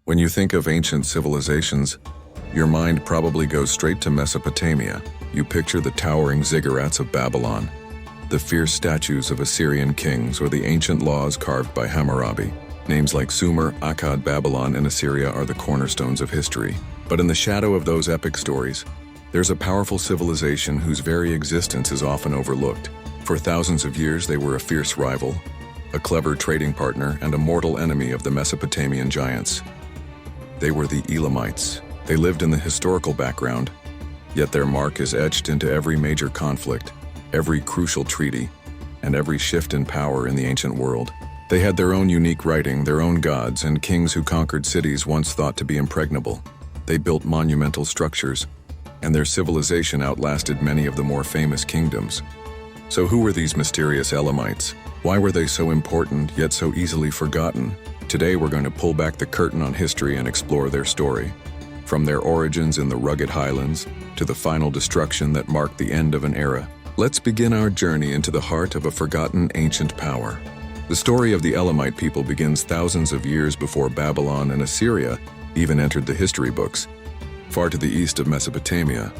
When you think of ancient civilizations, your mind probably goes straight to Mesopotamia. You picture the towering ziggurats of Babylon, the fierce statues of Assyrian kings, or the ancient laws carved by Hammurabi. Names like Sumer, Akkad, Babylon, and Assyria are the cornerstones of history. But in the shadow of those epic stories, there's a powerful civilization whose very existence is often overlooked. For thousands of years, they were a fierce rival, a clever trading partner, and a mortal enemy of the Mesopotamian giants. They were the Elamites. They lived in the historical background, yet their mark is etched into every major conflict, every crucial treaty, and every shift in power in the ancient world. They had their own unique writing, their own gods, and kings who conquered cities once thought to be impregnable. They built monumental structures, and their civilization outlasted many of the more famous kingdoms. So who were these mysterious Elamites? Why were they so important, yet so easily forgotten? Today we're going to pull back the curtain on history and explore their story. From their origins in the rugged highlands to the final destruction that marked the end of an era. Let's begin our journey into the heart of a forgotten ancient power. The story of the Elamite people begins thousands of years before Babylon and Assyria even entered the history books. Far to the east of Mesopotamia,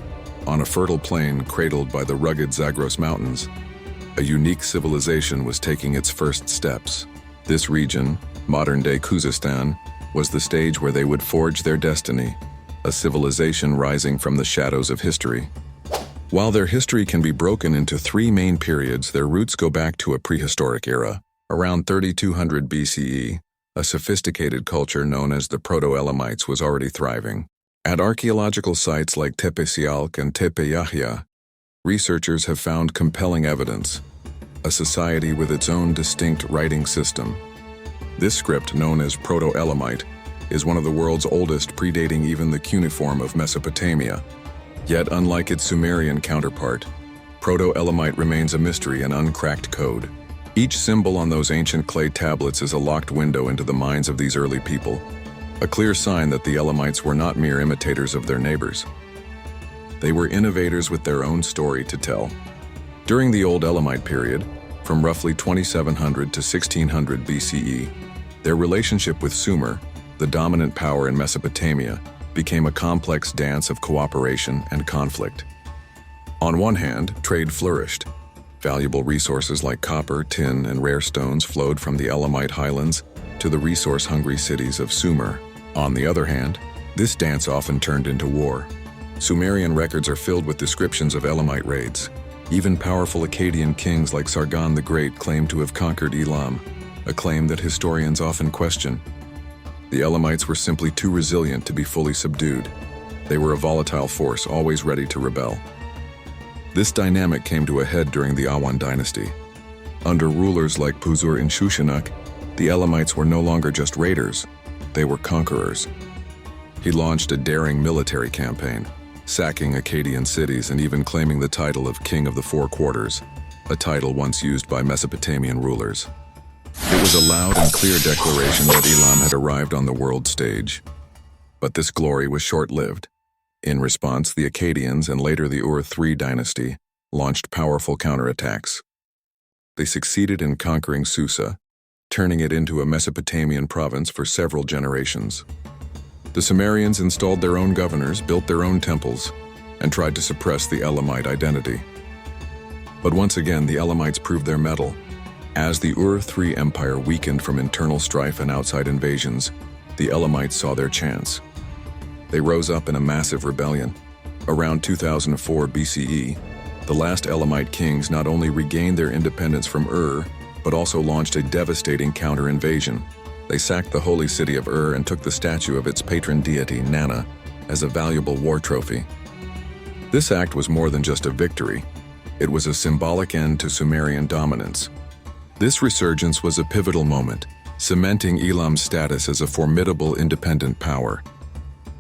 on a fertile plain cradled by the rugged Zagros Mountains, a unique civilization was taking its first steps. This region, modern-day Khuzestan, was the stage where they would forge their destiny, a civilization rising from the shadows of history. While their history can be broken into three main periods, their roots go back to a prehistoric era. Around 3200 BCE, a sophisticated culture known as the Proto-Elamites was already thriving. At archaeological sites like Tepe Sialk and Tepe Yahya, researchers have found compelling evidence, a society with its own distinct writing system. This script, known as Proto-Elamite, is one of the world's oldest, predating even the cuneiform of Mesopotamia. Yet, unlike its Sumerian counterpart, Proto-Elamite remains a mystery, an uncracked code. Each symbol on those ancient clay tablets is a locked window into the minds of these early people, a clear sign that the Elamites were not mere imitators of their neighbors. They were innovators with their own story to tell. During the Old Elamite period, from roughly 2700 to 1600 BCE, their relationship with Sumer, the dominant power in Mesopotamia, became a complex dance of cooperation and conflict. On one hand, trade flourished. Valuable resources like copper, tin, and rare stones flowed from the Elamite highlands to the resource-hungry cities of Sumer. On the other hand, this dance often turned into war. Sumerian records are filled with descriptions of Elamite raids. Even powerful Akkadian kings like Sargon the Great claimed to have conquered Elam, a claim that historians often question. The Elamites were simply too resilient to be fully subdued. They were a volatile force, always ready to rebel. This dynamic came to a head during the Awan dynasty. Under rulers like Puzur-in-Shushanak, the Elamites were no longer just raiders, they were conquerors. He launched a daring military campaign, sacking Akkadian cities and even claiming the title of King of the Four Quarters, a title once used by Mesopotamian rulers. It was a loud and clear declaration that Elam had arrived on the world stage. But this glory was short-lived. In response, the Akkadians and later the Ur-III dynasty launched powerful counterattacks. They succeeded in conquering Susa, turning it into a Mesopotamian province for several generations. The Sumerians installed their own governors, built their own temples, and tried to suppress the Elamite identity. But once again, the Elamites proved their mettle. As the Ur-III empire weakened from internal strife and outside invasions, the Elamites saw their chance. They rose up in a massive rebellion. Around 2004 BCE, the last Elamite kings not only regained their independence from Ur, but also launched a devastating counter-invasion. They sacked the holy city of Ur and took the statue of its patron deity, Nana, as a valuable war trophy. This act was more than just a victory. It was a symbolic end to Sumerian dominance. This resurgence was a pivotal moment, cementing Elam's status as a formidable independent power.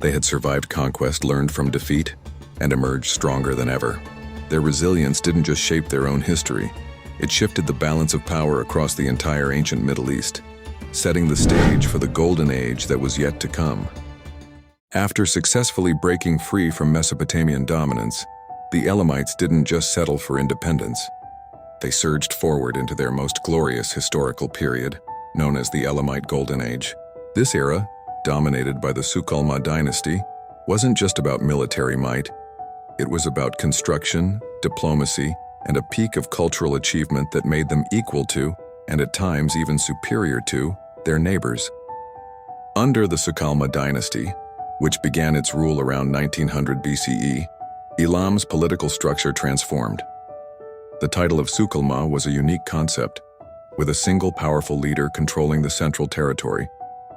They had survived conquest, learned from defeat, and emerged stronger than ever. Their resilience didn't just shape their own history, it shifted the balance of power across the entire ancient Middle East, setting the stage for the golden age that was yet to come. After successfully breaking free from Mesopotamian dominance, the Elamites didn't just settle for independence. They surged forward into their most glorious historical period, known as the Elamite Golden Age. This era, dominated by the Sukalma dynasty, wasn't just about military might. It was about construction, diplomacy, and a peak of cultural achievement that made them equal to, and at times even superior to, their neighbors. Under the Sukalma dynasty, which began its rule around 1900 BCE, Elam's political structure transformed. The title of Sukalma was a unique concept, with a single powerful leader controlling the central territory,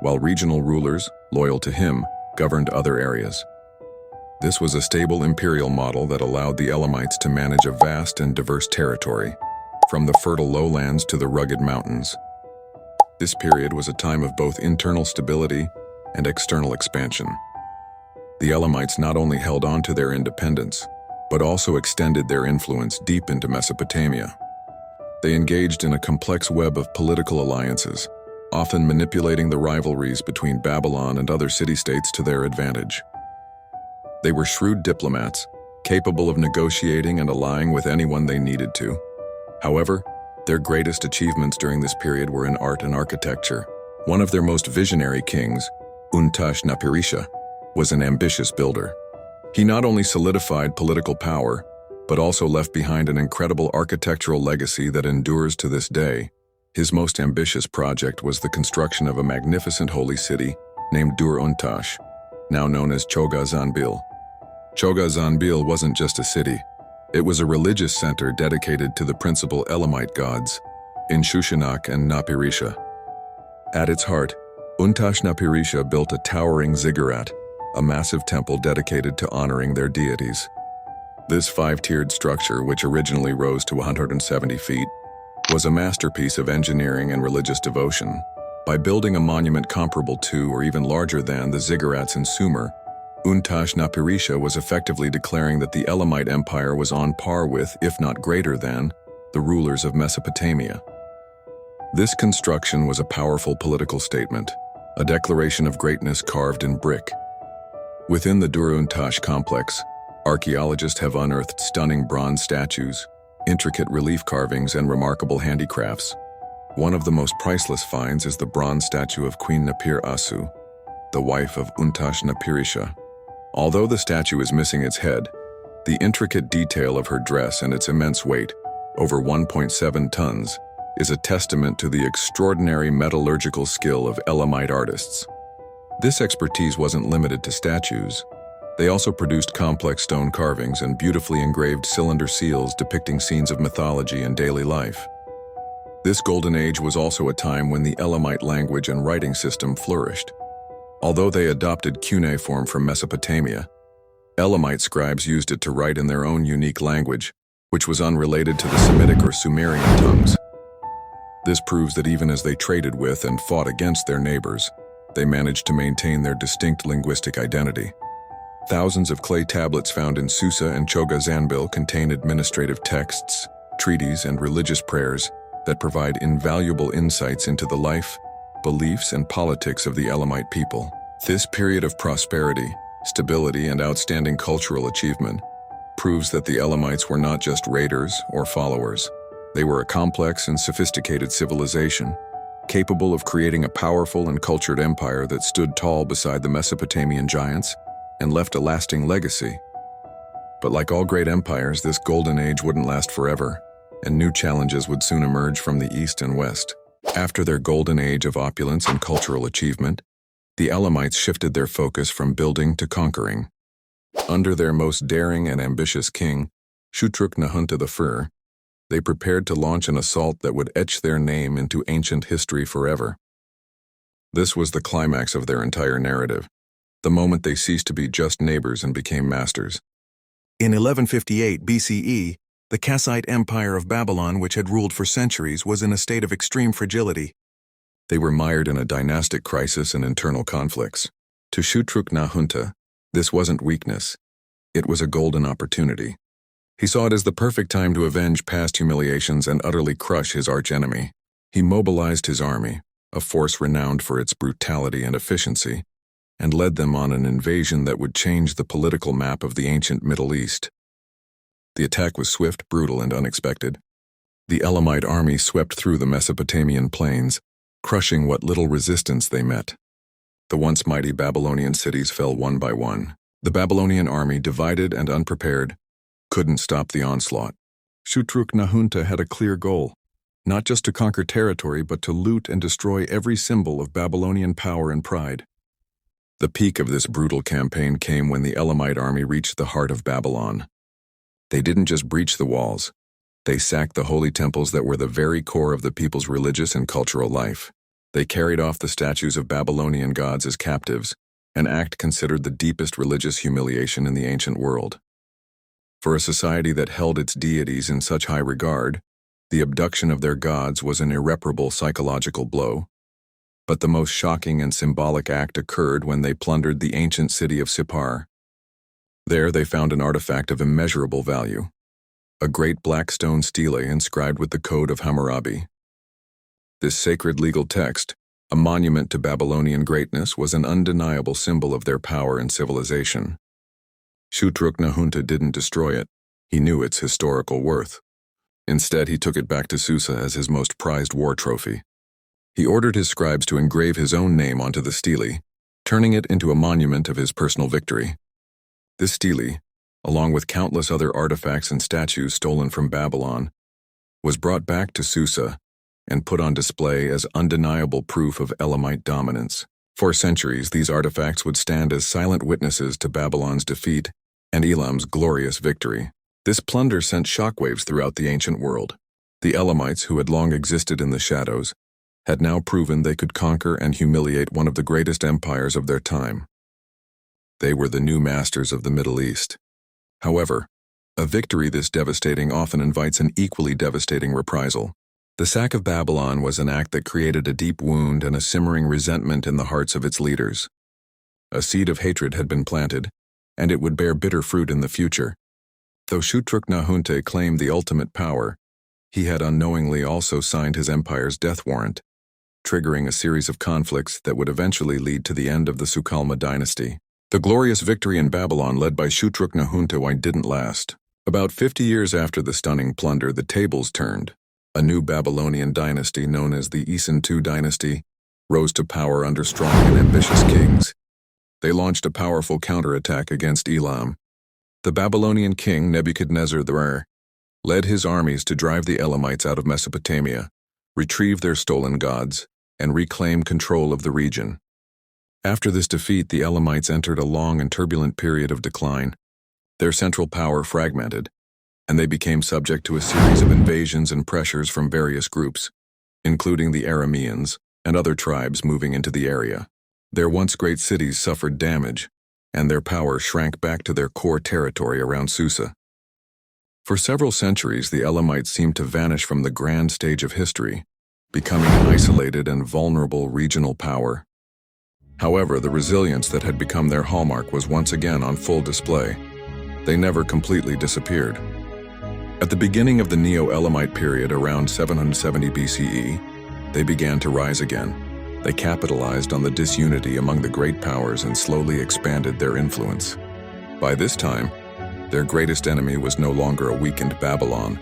while regional rulers, loyal to him, governed other areas. This was a stable imperial model that allowed the Elamites to manage a vast and diverse territory, from the fertile lowlands to the rugged mountains. This period was a time of both internal stability and external expansion. The Elamites not only held on to their independence, but also extended their influence deep into Mesopotamia. They engaged in a complex web of political alliances, often manipulating the rivalries between Babylon and other city-states to their advantage. They were shrewd diplomats, capable of negotiating and allying with anyone they needed to. However, their greatest achievements during this period were in art and architecture. One of their most visionary kings, Untold, was an ambitious builder. He not only solidified political power, but also left behind an incredible architectural legacy that endures to this day. His most ambitious project was the construction of a magnificent holy city named Dur-Untash, now known as Choga-Zanbil. Choga-Zanbil wasn't just a city. It was a religious center dedicated to the principal Elamite gods, Inshushinak and Napirisha. At its heart, Untold built a towering ziggurat, a massive temple dedicated to honoring their deities. This five-tiered structure, which originally rose to 170 feet, was a masterpiece of engineering and religious devotion. By building a monument comparable to or even larger than the ziggurats in Sumer, Untold was effectively declaring that the Elamite Empire was on par with, if not greater than, the rulers of Mesopotamia. This construction was a powerful political statement, a declaration of greatness carved in brick. Within the Dur-Untash complex, archaeologists have unearthed stunning bronze statues, intricate relief carvings, and remarkable handicrafts. One of the most priceless finds is the bronze statue of Queen Napir-Asu, the wife of Untold. Although the statue is missing its head, the intricate detail of her dress and its immense weight, over 1.7 tons, is a testament to the extraordinary metallurgical skill of Elamite artists. This expertise wasn't limited to statues. They also produced complex stone carvings and beautifully engraved cylinder seals depicting scenes of mythology and daily life. This golden age was also a time when the Elamite language and writing system flourished. Although they adopted cuneiform from Mesopotamia, Elamite scribes used it to write in their own unique language, which was unrelated to the Semitic or Sumerian tongues. This proves that even as they traded with and fought against their neighbors, they managed to maintain their distinct linguistic identity. Thousands of clay tablets found in Susa and Choga-Zanbil contain administrative texts, treaties, and religious prayers that provide invaluable insights into the life, beliefs, and politics of the Elamite people. This period of prosperity, stability, and outstanding cultural achievement proves that the Elamites were not just raiders or followers. They were a complex and sophisticated civilization, capable of creating a powerful and cultured empire that stood tall beside the Mesopotamian giants and left a lasting legacy. But like all great empires, this golden age wouldn't last forever, and new challenges would soon emerge from the east and west. After their golden age of opulence and cultural achievement, the Elamites shifted their focus from building to conquering. Under their most daring and ambitious king, Shutruk-Nahunta I, they prepared to launch an assault that would etch their name into ancient history forever. This was the climax of their entire narrative, the moment they ceased to be just neighbors and became masters. In 1158 BCE, the Kassite Empire of Babylon, which had ruled for centuries, was in a state of extreme fragility. They were mired in a dynastic crisis and internal conflicts. To Shutruk-Nahunta, this wasn't weakness. It was a golden opportunity. He saw it as the perfect time to avenge past humiliations and utterly crush his archenemy. He mobilized his army, a force renowned for its brutality and efficiency, and led them on an invasion that would change the political map of the ancient Middle East. The attack was swift, brutal, and unexpected. The Elamite army swept through the Mesopotamian plains, crushing what little resistance they met. The once mighty Babylonian cities fell one by one. The Babylonian army, divided and unprepared, couldn't stop the onslaught. Shutruk-Nahunta had a clear goal, not just to conquer territory, but to loot and destroy every symbol of Babylonian power and pride. The peak of this brutal campaign came when the Elamite army reached the heart of Babylon. They didn't just breach the walls. They sacked the holy temples that were the very core of the people's religious and cultural life. They carried off the statues of Babylonian gods as captives, an act considered the deepest religious humiliation in the ancient world. For a society that held its deities in such high regard, the abduction of their gods was an irreparable psychological blow. But the most shocking and symbolic act occurred when they plundered the ancient city of Sippar. There they found an artifact of immeasurable value, a great black stone stele inscribed with the Code of Hammurabi. This sacred legal text, a monument to Babylonian greatness, was an undeniable symbol of their power and civilization. Shutruk-Nahunta didn't destroy it. He knew its historical worth. Instead, he took it back to Susa as his most prized war trophy. He ordered his scribes to engrave his own name onto the stele, turning it into a monument of his personal victory. This stele, along with countless other artifacts and statues stolen from Babylon, was brought back to Susa and put on display as undeniable proof of Elamite dominance. For centuries, these artifacts would stand as silent witnesses to Babylon's defeat and Elam's glorious victory. This plunder sent shockwaves throughout the ancient world. The Elamites, who had long existed in the shadows, had now proven they could conquer and humiliate one of the greatest empires of their time. They were the new masters of the Middle East. However, a victory this devastating often invites an equally devastating reprisal. The sack of Babylon was an act that created a deep wound and a simmering resentment in the hearts of its leaders. A seed of hatred had been planted, and it would bear bitter fruit in the future. Though Shutruk-Nahunta claimed the ultimate power, he had unknowingly also signed his empire's death warrant, triggering a series of conflicts that would eventually lead to the end of the Sukalma dynasty. The glorious victory in Babylon led by Shutruk-Nahunta didn't last. About 50 years after the stunning plunder, the tables turned. A new Babylonian dynasty known as the II dynasty rose to power under strong and ambitious kings. They launched a powerful counterattack against Elam. The Babylonian king Nebuchadnezzar I led his armies to drive the Elamites out of Mesopotamia, retrieve their stolen gods, and reclaim control of the region. After this defeat, the Elamites entered a long and turbulent period of decline. Their central power fragmented, and they became subject to a series of invasions and pressures from various groups, including the Arameans and other tribes moving into the area. Their once great cities suffered damage, and their power shrank back to their core territory around Susa. For several centuries, the Elamites seemed to vanish from the grand stage of history, becoming an isolated and vulnerable regional power. However, the resilience that had become their hallmark was once again on full display. They never completely disappeared. At the beginning of the Neo-Elamite period around 770 BCE, they began to rise again. They capitalized on the disunity among the great powers and slowly expanded their influence. By this time, their greatest enemy was no longer a weakened Babylon,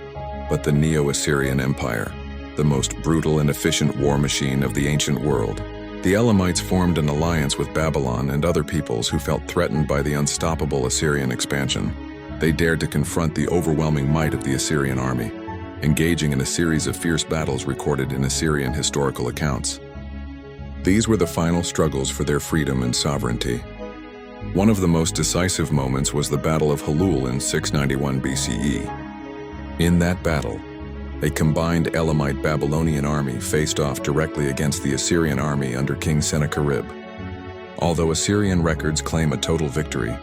but the Neo-Assyrian Empire, the most brutal and efficient war machine of the ancient world. The Elamites formed an alliance with Babylon and other peoples who felt threatened by the unstoppable Assyrian expansion. They dared to confront the overwhelming might of the Assyrian army, engaging in a series of fierce battles recorded in Assyrian historical accounts. These were the final struggles for their freedom and sovereignty. One of the most decisive moments was the Battle of Hulul in 691 BCE. In that battle, a combined Elamite-Babylonian army faced off directly against the Assyrian army under King Sennacherib. Although Assyrian records claim a total victory,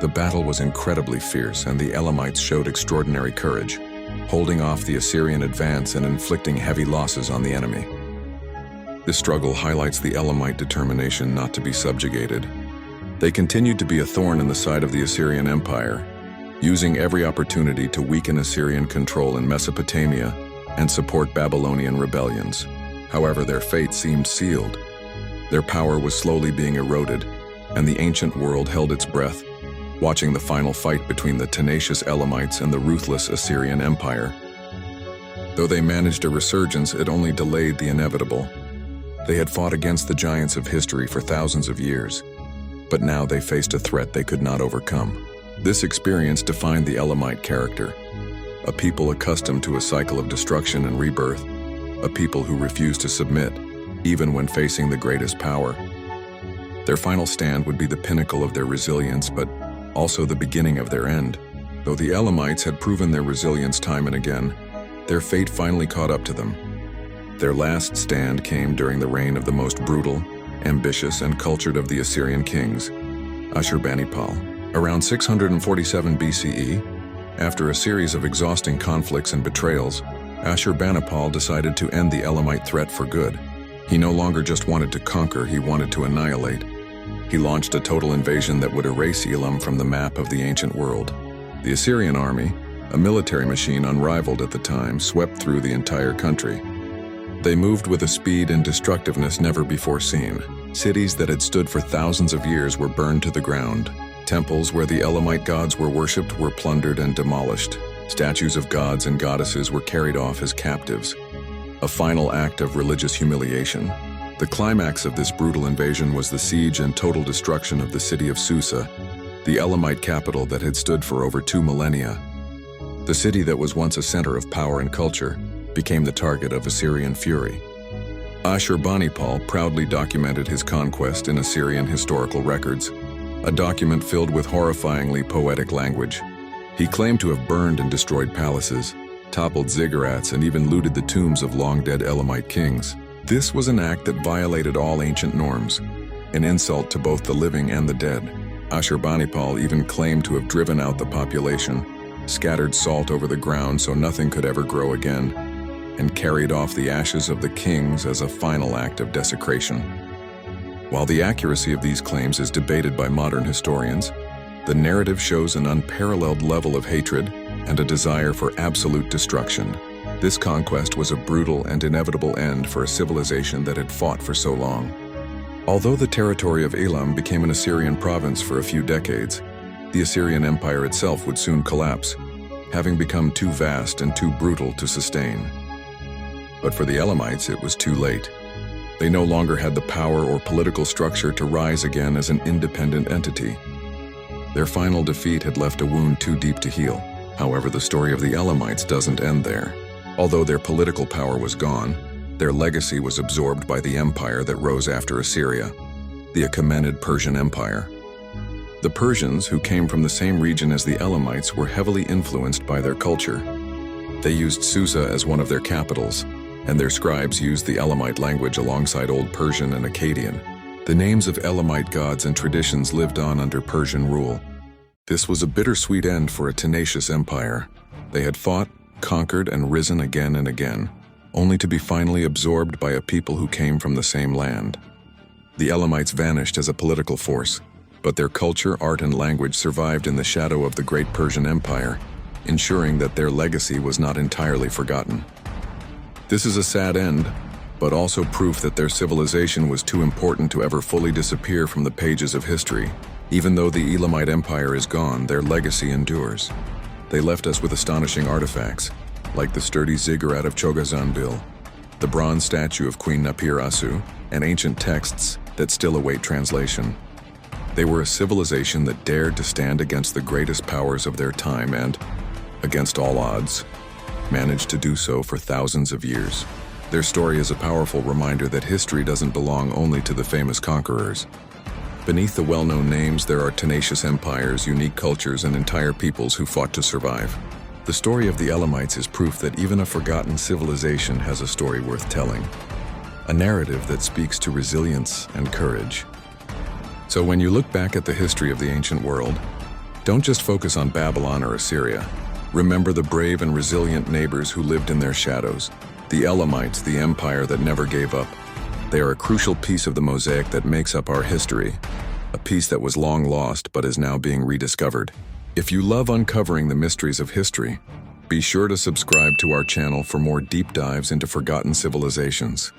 the battle was incredibly fierce, and the Elamites showed extraordinary courage, holding off the Assyrian advance and inflicting heavy losses on the enemy. This struggle highlights the Elamite determination not to be subjugated. They continued to be a thorn in the side of the Assyrian Empire, using every opportunity to weaken Assyrian control in Mesopotamia and support Babylonian rebellions. However, their fate seemed sealed. Their power was slowly being eroded, and the ancient world held its breath, watching the final fight between the tenacious Elamites and the ruthless Assyrian Empire. Though they managed a resurgence, it only delayed the inevitable. They had fought against the giants of history for thousands of years, but now they faced a threat they could not overcome. This experience defined the Elamite character, a people accustomed to a cycle of destruction and rebirth, a people who refused to submit, even when facing the greatest power. Their final stand would be the pinnacle of their resilience, but also the beginning of their end. Though the Elamites had proven their resilience time and again, their fate finally caught up to them. Their last stand came during the reign of the most brutal, ambitious, and cultured of the Assyrian kings, Ashurbanipal. Around 647 BCE, after a series of exhausting conflicts and betrayals, Ashurbanipal decided to end the Elamite threat for good. He no longer just wanted to conquer, he wanted to annihilate. He launched a total invasion that would erase Elam from the map of the ancient world. The Assyrian army, a military machine unrivaled at the time, swept through the entire country. They moved with a speed and destructiveness never before seen. Cities that had stood for thousands of years were burned to the ground. Temples where the Elamite gods were worshipped were plundered and demolished. Statues of gods and goddesses were carried off as captives. A final act of religious humiliation. The climax of this brutal invasion was the siege and total destruction of the city of Susa, the Elamite capital that had stood for over 2 millennia. The city that was once a center of power and culture became the target of Assyrian fury. Ashurbanipal proudly documented his conquest in Assyrian historical records, a document filled with horrifyingly poetic language. He claimed to have burned and destroyed palaces, toppled ziggurats, and even looted the tombs of long-dead Elamite kings. This was an act that violated all ancient norms, an insult to both the living and the dead. Ashurbanipal even claimed to have driven out the population, scattered salt over the ground so nothing could ever grow again, and carried off the ashes of the kings as a final act of desecration. While the accuracy of these claims is debated by modern historians, the narrative shows an unparalleled level of hatred and a desire for absolute destruction. This conquest was a brutal and inevitable end for a civilization that had fought for so long. Although the territory of Elam became an Assyrian province for a few decades, the Assyrian Empire itself would soon collapse, having become too vast and too brutal to sustain. But for the Elamites, it was too late. They no longer had the power or political structure to rise again as an independent entity. Their final defeat had left a wound too deep to heal. However, the story of the Elamites doesn't end there. Although their political power was gone, their legacy was absorbed by the empire that rose after Assyria, the Achaemenid Persian Empire. The Persians, who came from the same region as the Elamites, were heavily influenced by their culture. They used Susa as one of their capitals, and their scribes used the Elamite language alongside Old Persian and Akkadian. The names of Elamite gods and traditions lived on under Persian rule. This was a bittersweet end for a tenacious empire. They had fought, conquered, and risen again and again, only to be finally absorbed by a people who came from the same land. The Elamites vanished as a political force, but their culture, art, and language survived in the shadow of the great Persian Empire, ensuring that their legacy was not entirely forgotten. This is a sad end, but also proof that their civilization was too important to ever fully disappear from the pages of history. Even though the Elamite Empire is gone, their legacy endures. They left us with astonishing artifacts, like the sturdy ziggurat of Chogazanbil, the bronze statue of Queen Napir-Asu, and ancient texts that still await translation. They were a civilization that dared to stand against the greatest powers of their time and, against all odds, managed to do so for thousands of years. Their story is a powerful reminder that history doesn't belong only to the famous conquerors. Beneath the well-known names, there are tenacious empires, unique cultures, and entire peoples who fought to survive. The story of the Elamites is proof that even a forgotten civilization has a story worth telling, a narrative that speaks to resilience and courage. So when you look back at the history of the ancient world, don't just focus on Babylon or Assyria. Remember the brave and resilient neighbors who lived in their shadows. The Elamites, the empire that never gave up. They are a crucial piece of the mosaic that makes up our history, a piece that was long lost but is now being rediscovered. If you love uncovering the mysteries of history, be sure to subscribe to our channel for more deep dives into forgotten civilizations.